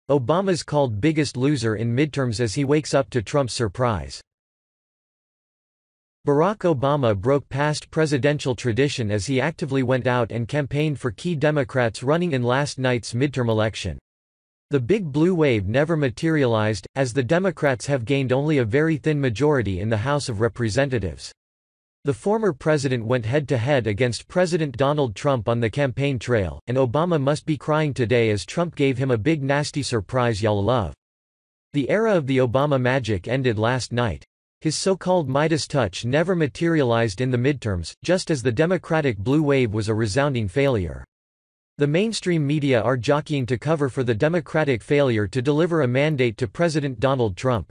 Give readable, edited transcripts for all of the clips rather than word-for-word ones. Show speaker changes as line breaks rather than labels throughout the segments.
Obama's called biggest loser in midterms as he wakes up to Trump's surprise. Barack Obama broke past presidential tradition as he actively went out and campaigned for key Democrats running in last night's midterm election. The big blue wave never materialized, as the Democrats have gained only a very thin majority in the House of Representatives. The former president went head-to-head against President Donald Trump on the campaign trail, and Obama must be crying today as Trump gave him a big nasty surprise y'all love. The era of the Obama magic ended last night. His so-called Midas touch never materialized in the midterms, just as the Democratic blue wave was a resounding failure. The mainstream media are jockeying to cover for the Democratic failure to deliver a mandate to President Donald Trump.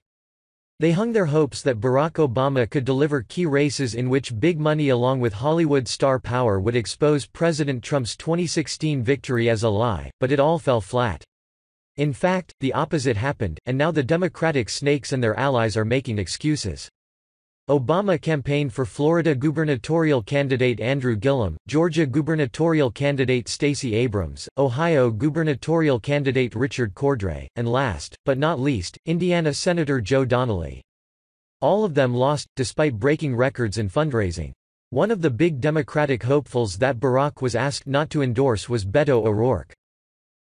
They hung their hopes that Barack Obama could deliver key races in which big money along with Hollywood star power would expose President Trump's 2016 victory as a lie, but it all fell flat. In fact, the opposite happened, and now the Democratic snakes and their allies are making excuses. Obama campaigned for Florida gubernatorial candidate Andrew Gillum, Georgia gubernatorial candidate Stacey Abrams, Ohio gubernatorial candidate Richard Cordray, and last, but not least, Indiana Senator Joe Donnelly. All of them lost, despite breaking records in fundraising. One of the big Democratic hopefuls that Barack was asked not to endorse was Beto O'Rourke.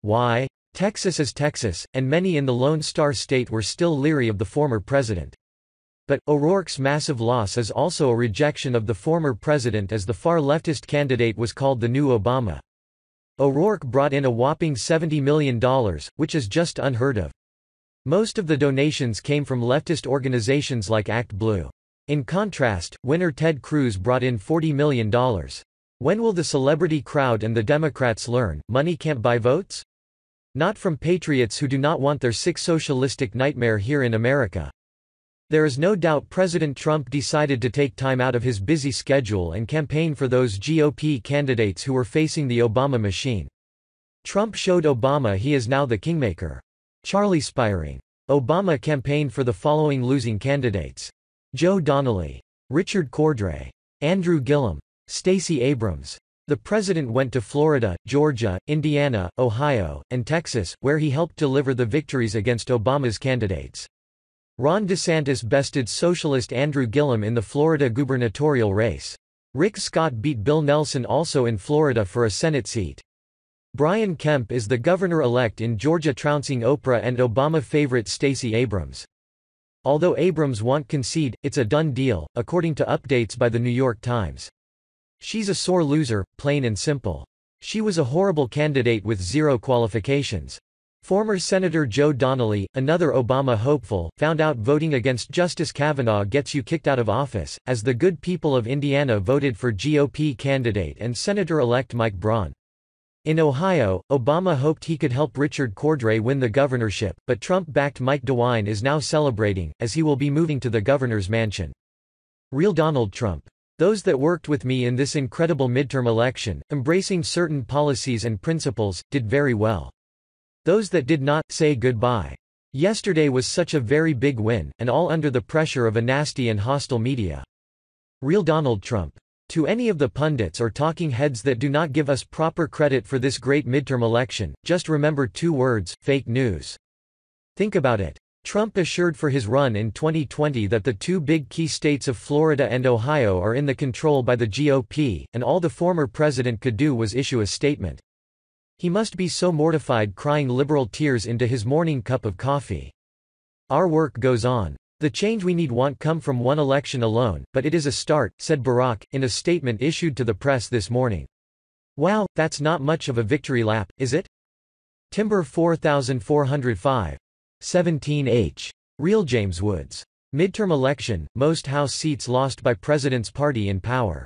Why? Texas is Texas, and many in the Lone Star State were still leery of the former president. But, O'Rourke's massive loss is also a rejection of the former president as the far leftist candidate was called the new Obama. O'Rourke brought in a whopping $70 million, which is just unheard of. Most of the donations came from leftist organizations like Act Blue. In contrast, winner Ted Cruz brought in $40 million. When will the celebrity crowd and the Democrats learn, money can't buy votes? Not from patriots who do not want their sick socialistic nightmare here in America. There is no doubt President Trump decided to take time out of his busy schedule and campaign for those GOP candidates who were facing the Obama machine. Trump showed Obama he is now the kingmaker. Charlie Spiring. Obama campaigned for the following losing candidates: Joe Donnelly, Richard Cordray, Andrew Gillum, Stacey Abrams. The president went to Florida, Georgia, Indiana, Ohio, and Texas, where he helped deliver the victories against Obama's candidates. Ron DeSantis bested socialist Andrew Gillum in the Florida gubernatorial race. Rick Scott beat Bill Nelson also in Florida for a Senate seat. Brian Kemp is the governor-elect in Georgia, trouncing Oprah and Obama favorite Stacey Abrams. Although Abrams won't concede, it's a done deal, according to updates by the New York Times. She's a sore loser, plain and simple. She was a horrible candidate with zero qualifications. Former Senator Joe Donnelly, another Obama hopeful, found out voting against Justice Kavanaugh gets you kicked out of office, as the good people of Indiana voted for GOP candidate and Senator-elect Mike Braun. In Ohio, Obama hoped he could help Richard Cordray win the governorship, but Trump-backed Mike DeWine is now celebrating, as he will be moving to the governor's mansion. Real Donald Trump. Those that worked with me in this incredible midterm election, embracing certain policies and principles, did very well. Those that did not, say goodbye. Yesterday was such a very big win, and all under the pressure of a nasty and hostile media. Real Donald Trump. To any of the pundits or talking heads that do not give us proper credit for this great midterm election, just remember two words: fake news. Think about it. Trump assured for his run in 2020 that the two big key states of Florida and Ohio are in the control by the GOP, and all the former president could do was issue a statement. He must be so mortified, crying liberal tears into his morning cup of coffee. Our work goes on. The change we need won't come from one election alone, but it is a start, said Barack, in a statement issued to the press this morning. Wow, that's not much of a victory lap, is it? Timber 4405. 17H. Real James Woods. Midterm election, most House seats lost by President's party in power.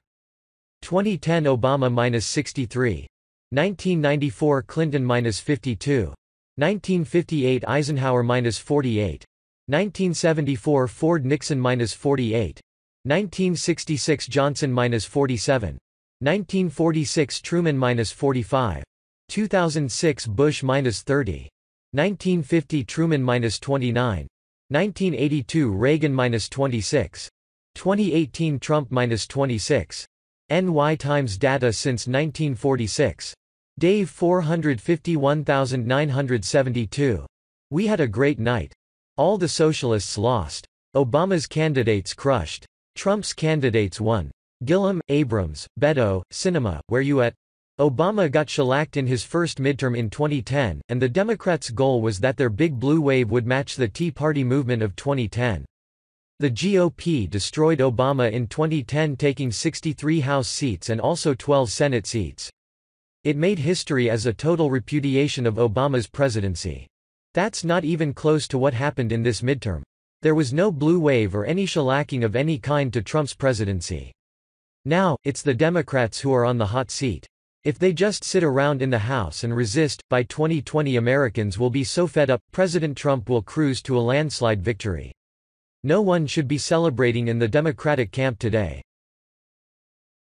2010 Obama -63. 1994 Clinton -52. 1958 Eisenhower -48. 1974 Ford Nixon -48. 1966 Johnson -47. 1946 Truman -45. 2006 Bush -30. 1950 Truman -29. 1982 Reagan -26. 2018 Trump -26. NY Times data since 1946. Dave 451972. We had a great night. All the socialists lost. Obama's candidates crushed. Trump's candidates won. Gillum, Abrams, Beto, Sinema, where you at? Obama got shellacked in his first midterm in 2010, and the Democrats' goal was that their big blue wave would match the Tea Party movement of 2010. The GOP destroyed Obama in 2010, taking 63 House seats and also 12 Senate seats. It made history as a total repudiation of Obama's presidency. That's not even close to what happened in this midterm. There was no blue wave or any shellacking of any kind to Trump's presidency. Now, it's the Democrats who are on the hot seat. If they just sit around in the House and resist, by 2020 Americans will be so fed up, President Trump will cruise to a landslide victory. No one should be celebrating in the Democratic camp today.